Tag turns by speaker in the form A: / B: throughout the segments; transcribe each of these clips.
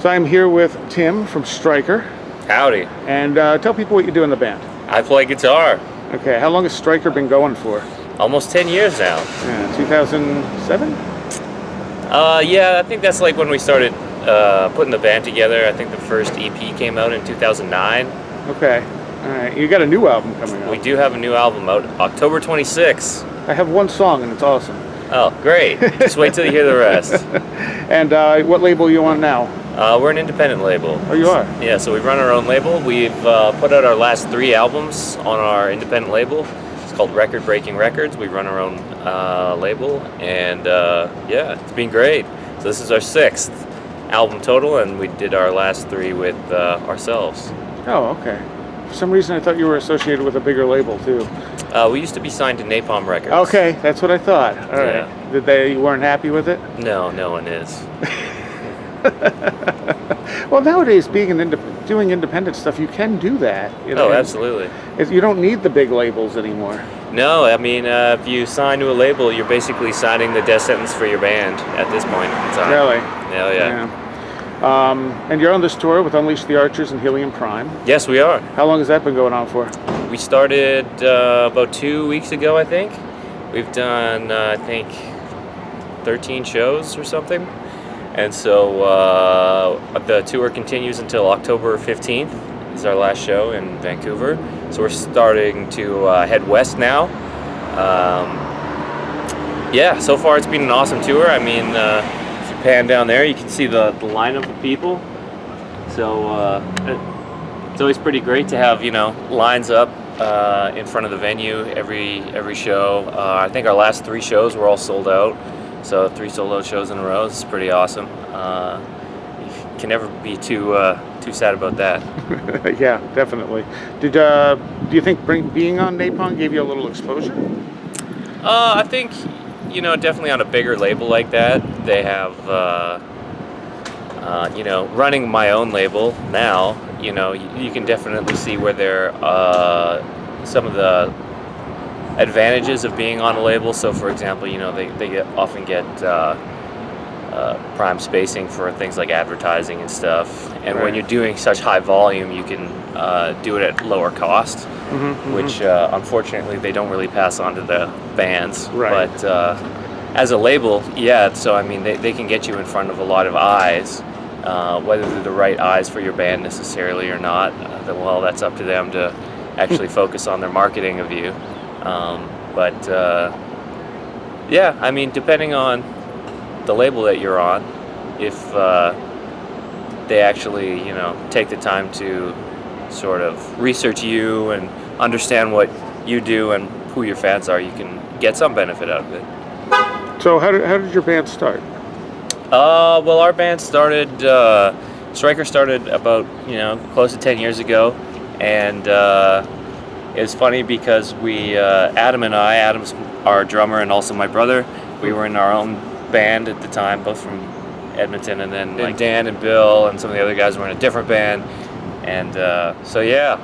A: So I'm here with Tim from Stryker.
B: Howdy.
A: And tell people what you do in the band.
B: I play guitar.
A: Okay, how long has Stryker been going for?
B: Almost 10 years now.
A: Yeah, 2007?
B: Yeah, I think that's like when we started putting the band together. I think the first EP came out in 2009.
A: Okay, all right. You got a new album coming out.
B: We do have a new album out October 26th.
A: I have one song and it's awesome.
B: Oh, great. Just wait till you hear the rest.
A: And what label are you on now?
B: We're an independent label.
A: Oh, you are?
B: Yeah, so we run our own label. We've put out our last 3 albums on our independent label. It's called Record Breaking Records. We run our own label, and yeah, it's been great. So this is our 6th album total, and we did our last 3 with ourselves.
A: Oh, okay. For some reason I thought you were associated with a bigger label too.
B: We used to be signed to Napalm Records.
A: Okay, that's what I thought. All right.
B: Yeah.
A: You weren't happy with it?
B: No, no one is.
A: Well, nowadays, doing independent stuff, you can do that. You know?
B: Oh, absolutely.
A: You don't need the big labels anymore.
B: No, I mean, if you sign to a label, you're basically signing the death sentence for your band at this point in time.
A: Really?
B: Oh, yeah.
A: And you're on this tour with Unleash the Archers and Helium Prime.
B: Yes, we are.
A: How long has that been going on for?
B: We started about 2 weeks ago, I think. We've done, I think, 13 shows or something. And so the tour continues until October 15th. This is our last show in Vancouver. So we're starting to head west now. Yeah, so far it's been an awesome tour. I mean, if you pan down there, you can see the lineup of people. So it's always pretty great to have, lines up in front of the venue every show. I think our last 3 shows were all sold out. So 3 sold-out shows in a row. This is pretty awesome. You can never be too sad about that.
A: Yeah, definitely. Do you think being on Napalm gave you a little exposure?
B: I think definitely on a bigger label like that, they have running my own label now. You can definitely see where there some of the advantages of being on a label. So for example, they often get prime spacing for things like advertising and stuff, and
A: Right.
B: when you're doing such high volume, you can do it at lower cost, which unfortunately they don't really pass on to the bands.
A: Right.
B: But as a label, yeah, so I mean they can get you in front of a lot of eyes, whether they're the right eyes for your band necessarily or not, well, that's up to them to actually focus on their marketing of you. Yeah, I mean, depending on the label that you're on, if they actually, take the time to sort of research you and understand what you do and who your fans are, you can get some benefit out of it.
A: So how did your band start?
B: Well, our band started, Stryker started about, close to 10 years ago, and it's funny because Adam's our drummer and also my brother. We were in our own band at the time, both from Edmonton, and then Dan and Bill and some of the other guys were in a different band. And so yeah,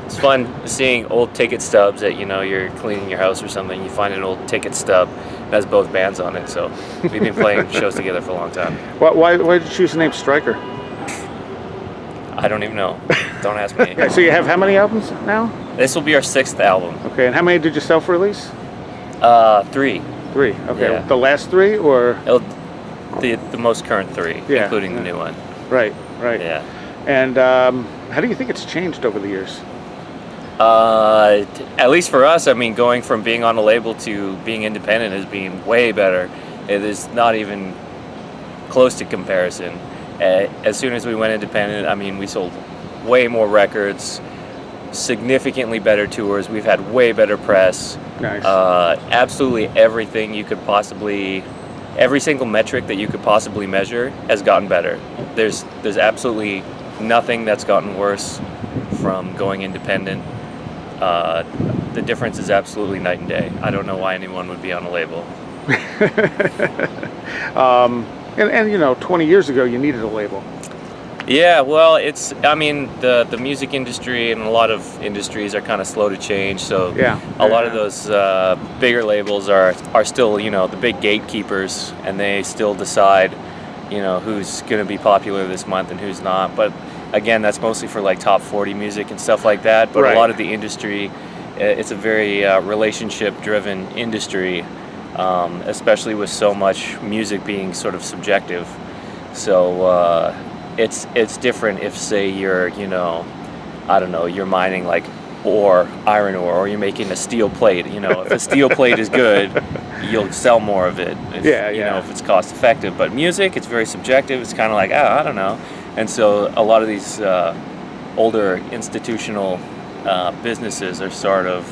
B: it's fun seeing old ticket stubs that you're cleaning your house or something. You find an old ticket stub that has both bands on it. So we've been playing shows together for a long time.
A: Why did you choose the name Stryker?
B: I don't even know. Don't ask me.
A: Okay, so you have how many albums now?
B: This will be our 6th album.
A: Okay, and how many did you self-release?
B: 3.
A: 3. Okay,
B: Yeah.
A: the last 3 or?
B: The most current 3,
A: Yeah.
B: including the new one.
A: Right.
B: Yeah.
A: And how do you think it's changed over the years?
B: At least for us, I mean, going from being on a label to being independent has been way better. It is not even close to comparison. As soon as we went independent, I mean, we sold way more records, significantly better tours. We've had way better press.
A: Nice.
B: Absolutely everything every single metric that you could possibly measure has gotten better. There's absolutely nothing that's gotten worse from going independent. The difference is absolutely night and day. I don't know why anyone would be on a label.
A: And 20 years ago, you needed a label.
B: Yeah, well, the music industry and a lot of industries are kind of slow to change. So a lot of those bigger labels are still, the big gatekeepers, and they still decide who's going to be popular this month and who's not. But again, that's mostly for like top 40 music and stuff like that. But
A: Right.
B: a lot of the industry, it's a very relationship-driven industry, especially with so much music being sort of subjective. So it's different if, say, you're, I don't know, you're mining like iron ore, or you're making a steel plate. If a steel plate is good, you'll sell more of it. If it's cost effective. But music, it's very subjective. It's kind of like, I don't know. And so a lot of these older institutional businesses are sort of,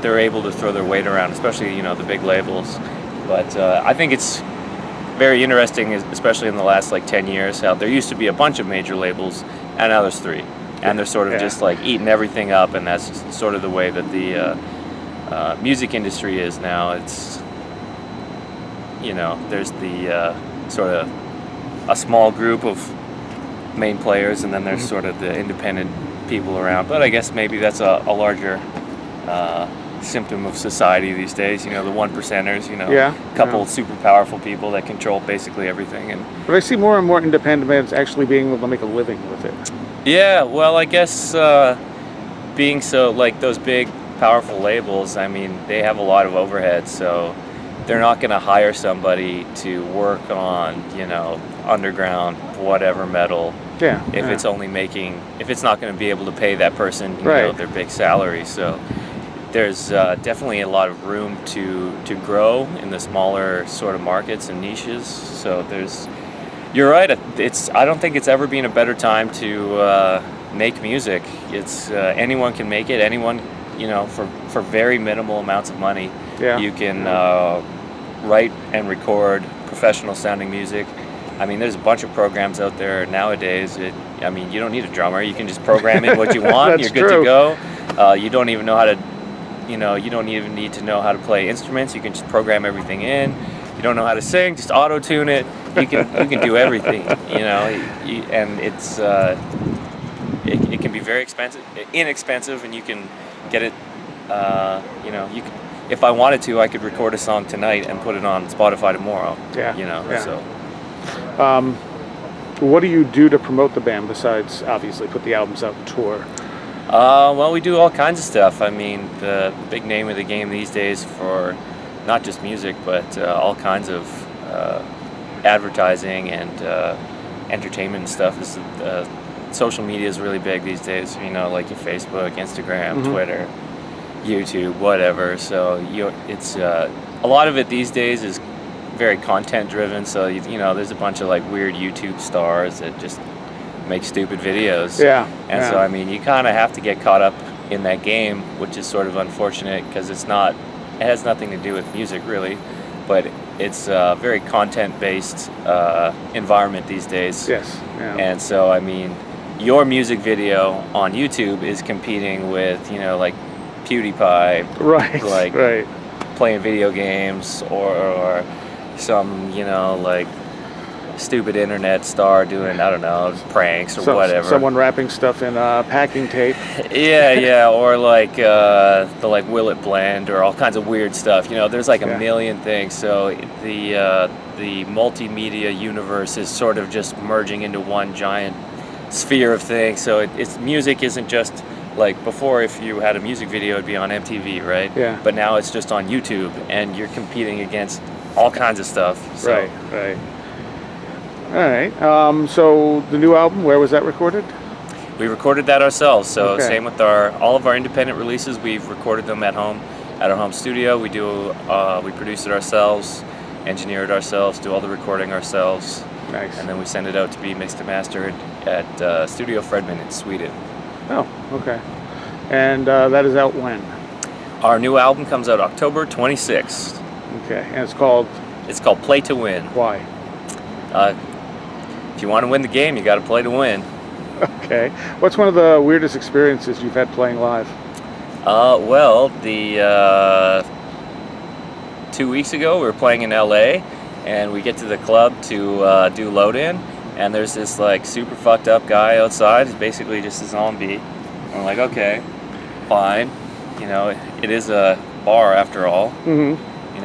B: they're able to throw their weight around, especially, the big labels. But I think it's very interesting, especially in the last like 10 years, how there used to be a bunch of major labels and now there's 3. And they're sort of just like eating everything up, and that's just sort of the way that the music industry is now. It's, there's the sort of a small group of main players, and then there's sort of the independent people around. But I guess maybe that's a larger symptom of society these days. The 1%ers. A couple super powerful people that control basically everything.
A: But I see more and more independent bands actually being able to make a living with it.
B: Yeah, well, I guess being so, like, those big, powerful labels, I mean, they have a lot of overhead, so they're not going to hire somebody to work on, underground, whatever metal, if it's only if it's not going to be able to pay that person, their big salary. So there's definitely a lot of room to grow in the smaller sort of markets and niches. So you're right. I don't think it's ever been a better time to make music. It's anyone can make it. Anyone, for very minimal amounts of money, you can write and record professional sounding music. I mean, there's a bunch of programs out there nowadays. You don't need a drummer. You can just program in what you want. You're good to go. You don't even know how to, you don't even need to know how to play instruments. You can just program everything in. You don't know how to sing, just auto-tune it. You can do everything, and it's it can be very inexpensive, and you can get it. If I wanted to, I could record a song tonight and put it on Spotify tomorrow. So.
A: What do you do to promote the band besides obviously put the albums out and tour?
B: Well, we do all kinds of stuff. I mean, the big name of the game these days for not just music, but all kinds of advertising and entertainment and stuff is social media is really big these days. Like your Facebook, Instagram, Twitter, YouTube, whatever. So it's a lot of it these days is very content driven. So there's a bunch of like weird YouTube stars that just make stupid videos. So I mean, you kind of have to get caught up in that game, which is sort of unfortunate because it has nothing to do with music really, but it's a very content-based environment these days. And so, I mean, your music video on YouTube is competing with, like PewDiePie, playing video games, or some, like stupid internet star doing, I don't know, pranks or whatever.
A: Someone wrapping stuff in packing tape.
B: Or like the like Will It Blend, or all kinds of weird stuff. There's like a million things. So the multimedia universe is sort of just merging into one giant sphere of things. So it's music isn't just like before. If you had a music video, it'd be on MTV, right? But now it's just on YouTube, and you're competing against all kinds of stuff. So.
A: Right. All right. So the new album, where was that recorded?
B: We recorded that ourselves. So same with all of our independent releases. We've recorded them at our home studio. We produce it ourselves, engineer it ourselves, do all the recording ourselves.
A: Nice.
B: And then we send it out to be mixed and mastered at Studio Fredman in Sweden.
A: Oh, okay. And that is out when?
B: Our new album comes out October 26th.
A: Okay. And it's called
B: Play to Win.
A: Why?
B: If you want to win the game, you got to play to win.
A: Okay. What's one of the weirdest experiences you've had playing live?
B: Well, 2 weeks ago we were playing in LA, and we get to the club to do load in, and there's this like super fucked up guy outside. He's basically just a zombie. And we're like, okay, fine. It is a bar after all.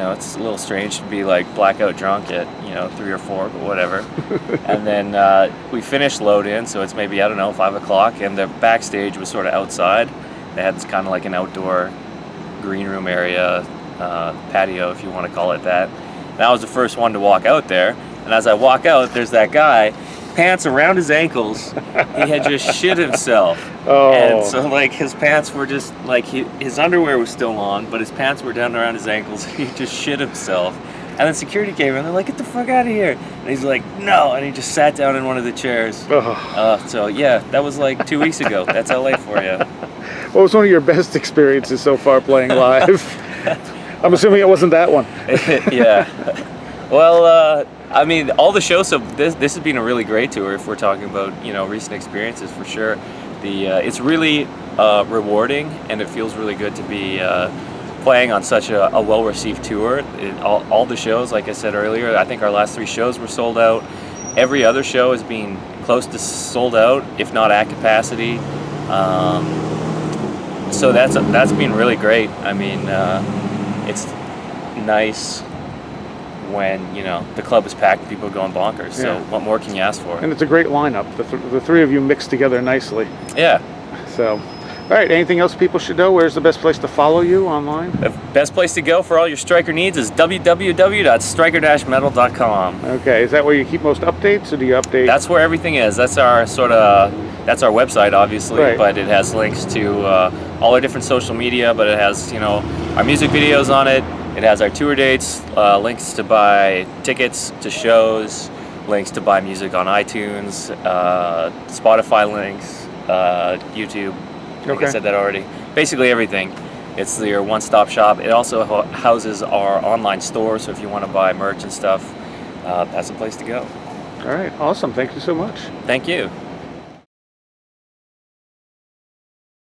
B: know, it's a little strange to be like blackout drunk at 3 or 4, but whatever. And then we finished load in, so it's maybe, I don't know, 5 o'clock, and the backstage was sort of outside. They had this kind of like an outdoor green room area, patio, if you want to call it that. And I was the first one to walk out there, and as I walk out, there's that guy, pants around his ankles. He had just shit himself.
A: Oh.
B: And so like his pants were just like, his underwear was still on, but his pants were down around his ankles. He just shit himself. And then security came in, and they're like, get the fuck out of here. And he's like, no, and he just sat down in one of the chairs.
A: Oh.
B: So yeah, that was like 2 weeks ago. That's LA for you.
A: What was one of your best experiences so far playing live? I'm assuming it wasn't that one.
B: Yeah. Well, I mean, all the shows. So this has been a really great tour. If we're talking about recent experiences, for sure. It's really rewarding, and it feels really good to be playing on such a well-received tour. All the shows, like I said earlier, I think our last 3 shows were sold out. Every other show has been close to sold out, if not at capacity. So that's been really great. I mean, it's nice when the club is packed and people are going bonkers. So
A: Yeah.
B: what more can you ask for?
A: And it's a great lineup. The three of you mixed together nicely.
B: Yeah.
A: So, all right. Anything else people should know? Where's the best place to follow you online?
B: The best place to go for all your Striker needs is www.striker-metal.com.
A: Okay. Is that where you keep most updates, or do you update?
B: That's where everything is. That's our that's our website, obviously,
A: Right.
B: but it has links to all our different social media. But it has our music videos on it. It has our tour dates, links to buy tickets to shows, links to buy music on iTunes, Spotify links, YouTube. I think I
A: Okay.
B: said that already. Basically everything. It's your one-stop shop. It also houses our online store, so if you want to buy merch and stuff, that's the place to go.
A: All right. Awesome. Thank you so much.
B: Thank you.